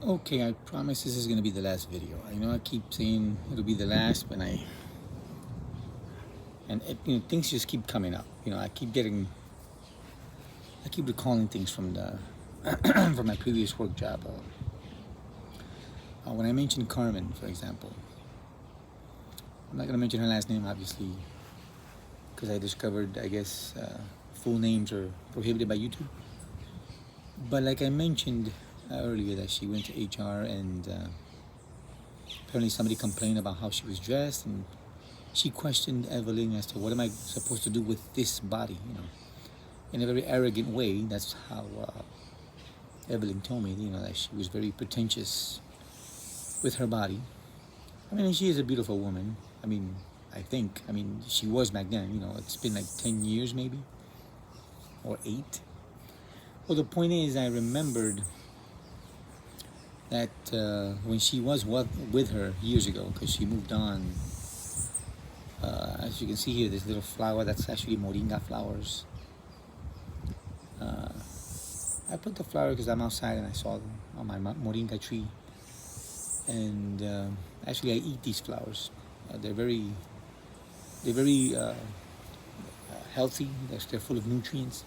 Okay, I promise this is gonna be the last video. I know I keep saying it'll be the last, but things just keep coming up. I keep recalling things from the from my previous work job. When I mentioned Carmen, for example, I'm not gonna mention her last name, obviously, because I discovered, I guess, full names are prohibited by YouTube. But like I mentioned earlier, that she went to HR and apparently somebody complained about how she was dressed, and she questioned Evelyn as to what am I supposed to do with this body, in a very arrogant way. That's how Evelyn told me, that she was very pretentious with her body. I mean, she is a beautiful woman. I mean, I think. I mean, she was back then. It's been like 10 years maybe, or 8. Well, the point is, I remembered that when she was with her years ago, because she moved on. As you can see here, this little flower, that's actually moringa flowers. I put the flower because I'm outside and I saw them on my moringa tree. And actually, I eat these flowers. They're very healthy. They're full of nutrients.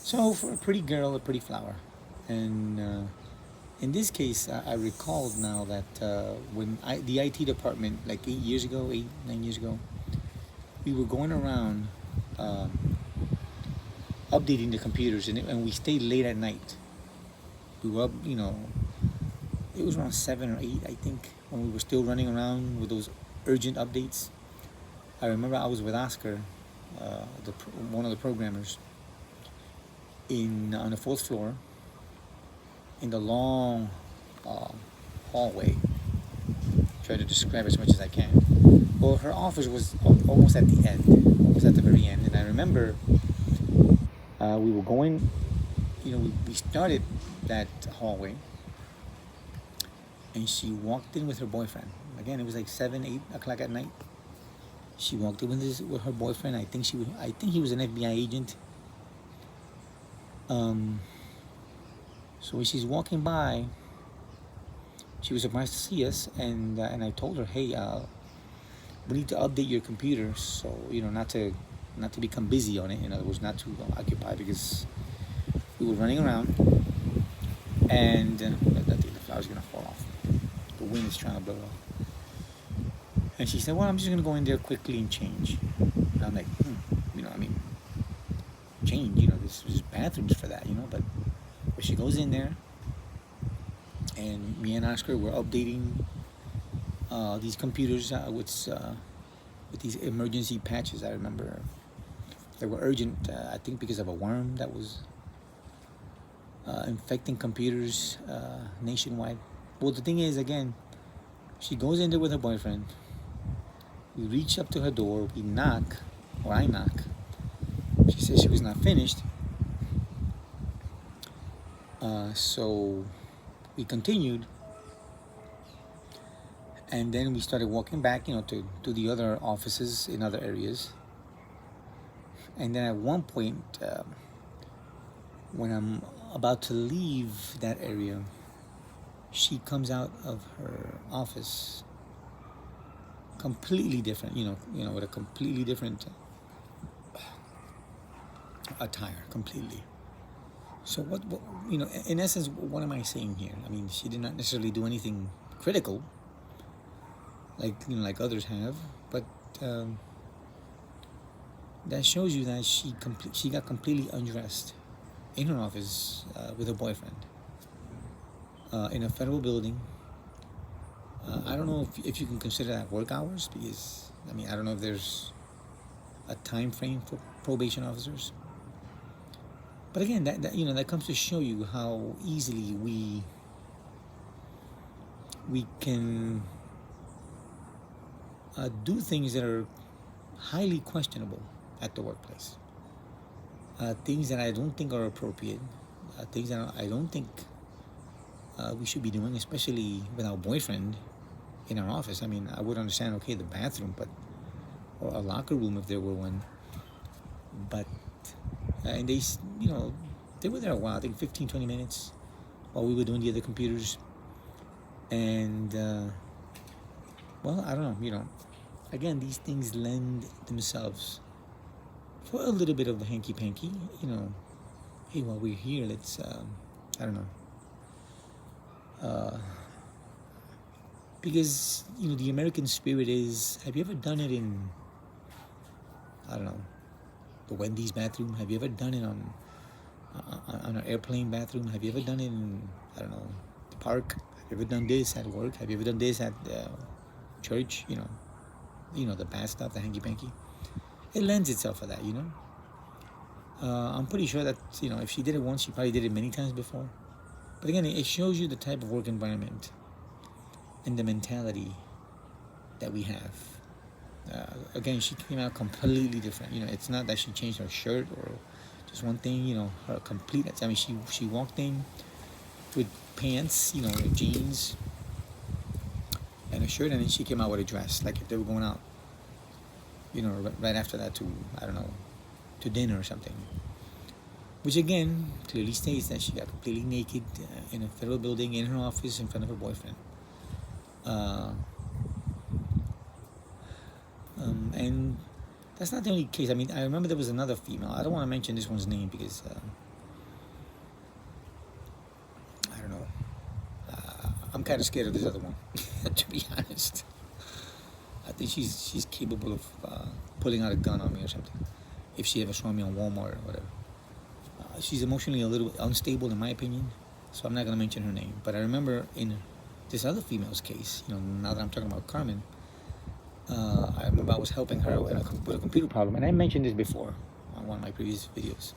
So for a pretty girl, a pretty flower. And in this case, I recalled now that when the IT department, like 8, 9 years ago, we were going around updating the computers, and we stayed late at night. We were up, it was around 7 or 8, I think, when we were still running around with those urgent updates. I remember I was with Oscar, one of the programmers, on the 4th floor, in the long hallway. Try to describe as much as I can. Well, her office was almost at the end, almost at the very end, and I remember we were going. We started that hallway, and she walked in with her boyfriend. Again, it was like 7, 8 o'clock at night. She walked in with her boyfriend. I think he was an FBI agent. So when she's walking by, she was surprised to see us, and I told her, "Hey, we need to update your computer, so not to become busy on it. In other words, not to occupy, because we were running around, and the flower's gonna fall off. The wind is trying to blow it off." And she said, "Well, I'm just gonna go in there quickly and change." And I'm like, change. There's bathrooms for that, but she goes in there, and me and Oscar were updating these computers with these emergency patches. I remember they were urgent, I think because of a worm that was infecting computers nationwide. Well, the thing is, again, she goes in there with her boyfriend. We reach up to her door, we knock, or I knock. She said she was not finished. So we continued, and then we started walking back, to the other offices in other areas. And then at one point, when I'm about to leave that area, she comes out of her office completely different, with a completely different attire, completely. So what, in essence, what am I saying here? I mean, she did not necessarily do anything critical, like others have, but that shows you that she got completely undressed in her office with her boyfriend in a federal building. I don't know if you can consider that work hours, because I don't know if there's a time frame for probation officers. But again, that comes to show you how easily we can do things that are highly questionable at the workplace. Things that I don't think are appropriate. Things that I don't think we should be doing, especially with our boyfriend in our office. I would understand, okay, the bathroom, or a locker room if there were one. But and they were there a while, I think 15, 20 minutes. while we were doing the other computers. And well, I don't know, again, these things lend themselves for a little bit of a hanky panky, hey, while we're here, let's I don't know, because the American spirit is, have you ever done it in, I don't know, the Wendy's bathroom? Have you ever done it on an airplane bathroom? Have you ever done it in, I don't know, the park? Have you ever done this at work? Have you ever done this at church? The bad stuff, the hanky panky. It lends itself for that. I'm pretty sure that if she did it once, she probably did it many times before. But again, it shows you the type of work environment and the mentality that we have. Again, she came out completely different. It's not that she changed her shirt or just one thing. Her complete. I mean, she walked in with pants, jeans, and a shirt, and then she came out with a dress, like if they were going out. Right after that to, I don't know, to dinner or something. Which again clearly states that she got completely naked in a federal building in her office in front of her boyfriend. And that's not the only case. I mean, I remember there was another female. I don't want to mention this one's name because I don't know. I'm kind of scared of this other one, to be honest. I think she's capable of pulling out a gun on me or something if she ever saw me on Walmart or whatever. She's emotionally a little bit unstable in my opinion, so I'm not going to mention her name. But I remember in this other female's case, now that I'm talking about Carmen, I remember I was helping her with a computer problem, and I mentioned this before on one of my previous videos.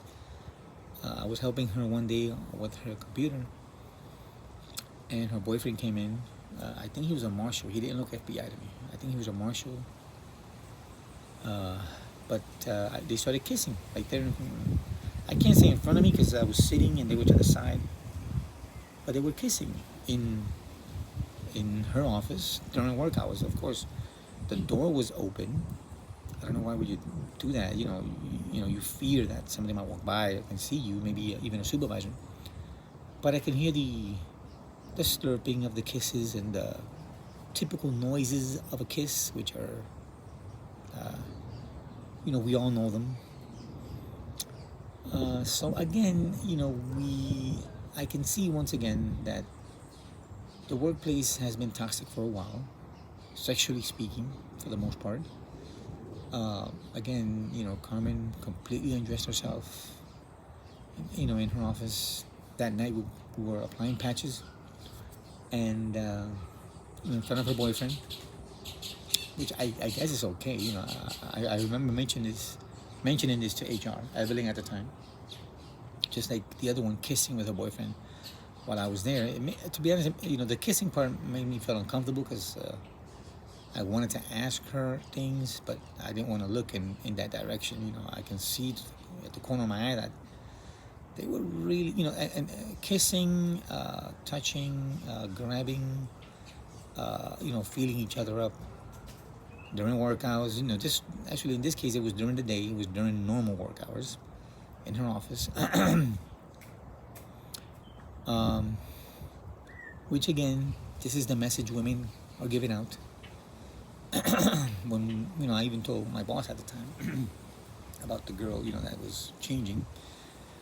I was helping her one day with her computer, and her boyfriend came in. I think he was a marshal. He didn't look FBI to me. I think he was a marshal. But they started kissing. Like I can't say in front of me because I was sitting and they were to the side. But they were kissing in her office during work hours. Of course, the door was open. I don't know why would you do that. You fear that somebody might walk by and see you, maybe even a supervisor. But I can hear the slurping of the kisses and the typical noises of a kiss, which are, we all know them. So again, I can see once again that the workplace has been toxic for a while, sexually speaking, for the most part. Again, Carmen completely undressed herself, in her office. That night we were applying patches, and in front of her boyfriend, which I guess is okay. I remember mentioning this to HR, Evelyn at the time. Just like the other one kissing with her boyfriend while I was there. To be honest, the kissing part made me feel uncomfortable because I wanted to ask her things, but I didn't want to look in that direction. I can see at the corner of my eye that they were really, and kissing, touching, grabbing, feeling each other up during work hours. Just actually in this case, it was during the day. It was during normal work hours in her office. Which again, this is the message women are giving out. When I even told my boss at the time about the girl that was changing.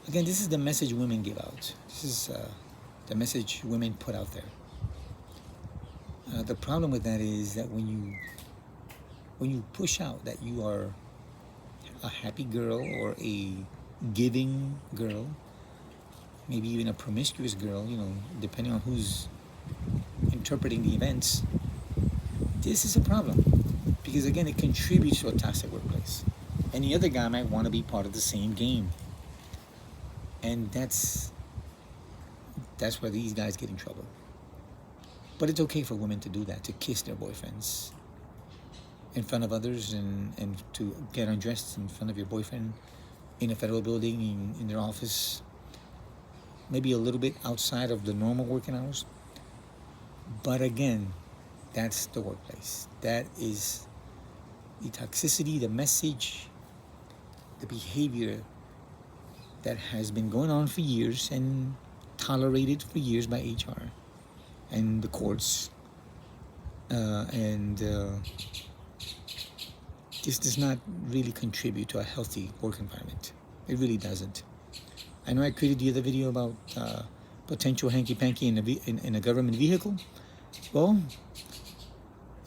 Again, this is the message women give out. This is the message women put out there. The problem with that is that when you push out that you are a happy girl or a giving girl, maybe even a promiscuous girl, depending on who's interpreting the events, this is a problem. Because again, it contributes to a toxic workplace. Any other guy might want to be part of the same game. And that's where these guys get in trouble. But it's okay for women to do that, to kiss their boyfriends in front of others and to get undressed in front of your boyfriend in a federal building, in their office, maybe a little bit outside of the normal working hours. But again, that's the workplace. That is the toxicity, the message, the behavior that has been going on for years, and tolerated for years by HR and the courts, and this does not really contribute to a healthy work environment. It really doesn't. I know I created the other video about potential hanky-panky in a government vehicle. Well,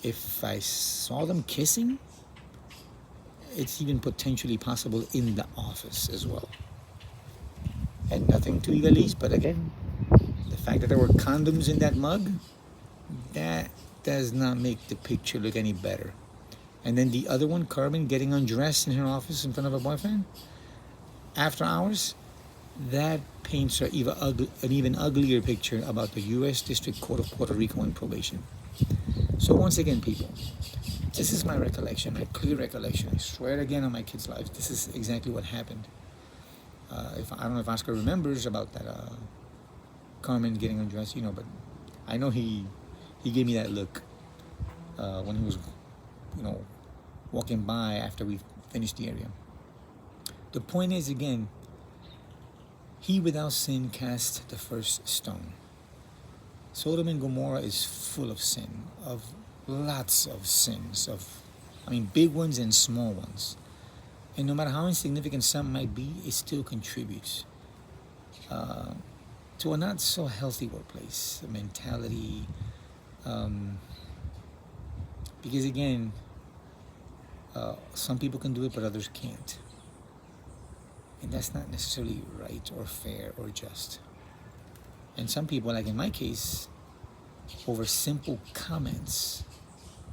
if I saw them kissing, it's even potentially possible in the office as well. And nothing to legalese, but again, the fact that there were condoms in that mug, that does not make the picture look any better. And then the other one, Carmen getting undressed in her office in front of her boyfriend after hours, that paints an even uglier picture about the U.S. District Court of Puerto Rico and probation. So once again, people, this is my recollection, my clear recollection. I swear again on my kids' lives, this is exactly what happened. If I don't know if Oscar remembers about that Carmen getting undressed, but I know he gave me that look when he was, walking by after we finished the area. The point is, again, he without sin cast the first stone. Sodom and Gomorrah is full of sin, of lots of sins, big ones and small ones. And no matter how insignificant some might be, it still contributes to a not so healthy workplace, a mentality. Because again, some people can do it, but others can't. And that's not necessarily right or fair or just. And some people, like in my case, over simple comments,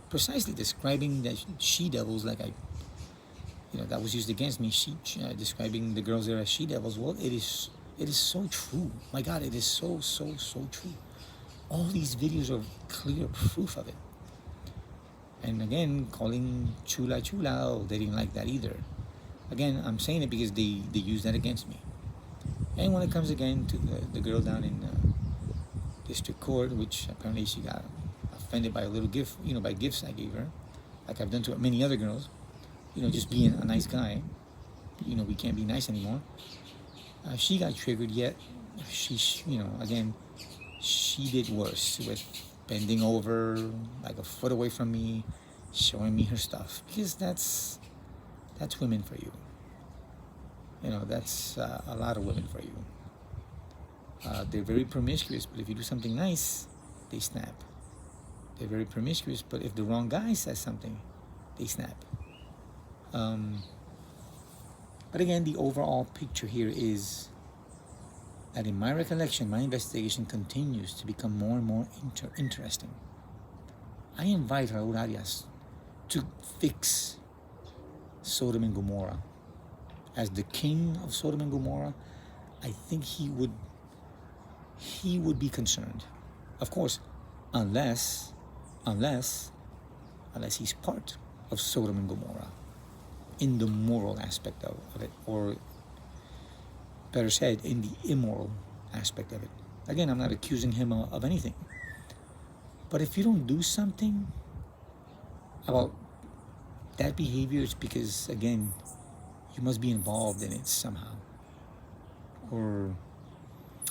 precisely describing the she-devils like that was used against me, describing the girls there as she-devils. Well, it is so true. My God, it is so true. All these videos are clear proof of it. And again, calling chula, oh, they didn't like that either. Again, I'm saying it because they use that against me. And when it comes again to the girl down in district court, which apparently she got offended by a little gift, by gifts I gave her, like I've done to many other girls, just being a nice guy, we can't be nice anymore. She got triggered, yet again, she did worse with bending over like a foot away from me, showing me her stuff, because that's women for you. That's a lot of women for you. They're very promiscuous, but if you do something nice, they snap. They're very promiscuous, but if the wrong guy says something, they snap. But again, the overall picture here is that in my recollection, my investigation continues to become more and more interesting. I invite Raul Arias to fix Sodom and Gomorrah. As the king of Sodom and Gomorrah, I think he would be concerned. Of course, unless he's part of Sodom and Gomorrah in the moral aspect of it, or better said, in the immoral aspect of it. Again, I'm not accusing him of anything. But if you don't do something about that behavior, it's because, again, you must be involved in it somehow. Or,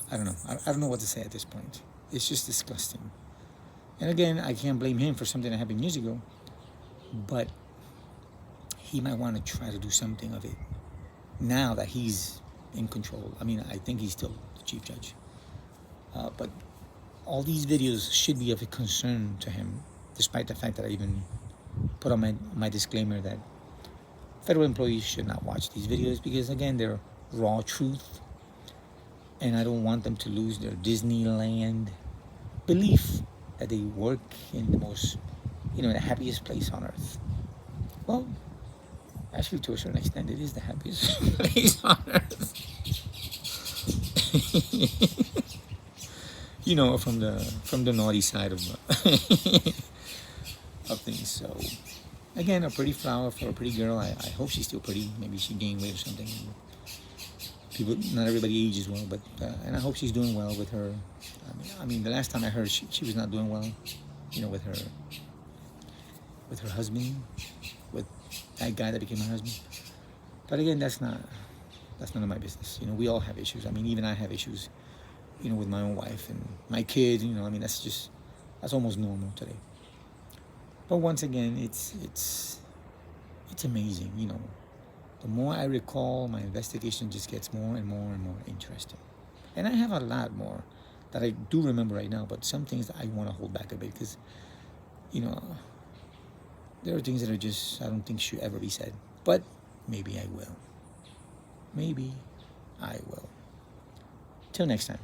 I don't know. I don't know what to say at this point. It's just disgusting. And again, I can't blame him for something that happened years ago. But he might want to try to do something of it now that he's in control. I think he's still the chief judge. But all these videos should be of a concern to him, despite the fact that I even put on my disclaimer that federal employees should not watch these videos because, again, they're raw truth. And I don't want them to lose their Disneyland belief that they work in the most, the happiest place on earth. Well, actually, to a certain extent, it is the happiest place on earth. From the naughty side of of things. So, again, a pretty flower for a pretty girl. I hope she's still pretty. Maybe she gained weight or something. People, not everybody ages well, but and I hope she's doing well with her. The last time I heard, she was not doing well. With her husband, with that guy that became her husband. But again, that's none of my business. We all have issues. Even I have issues with my own wife and my kids. I mean, that's almost normal today. But once again, it's amazing. The more I recall, my investigation just gets more and more and more interesting. And I have a lot more that I do remember right now, but some things that I want to hold back a bit because, you know, there are things that are just, I don't think should ever be said. But maybe I will. Maybe I will. Till next time.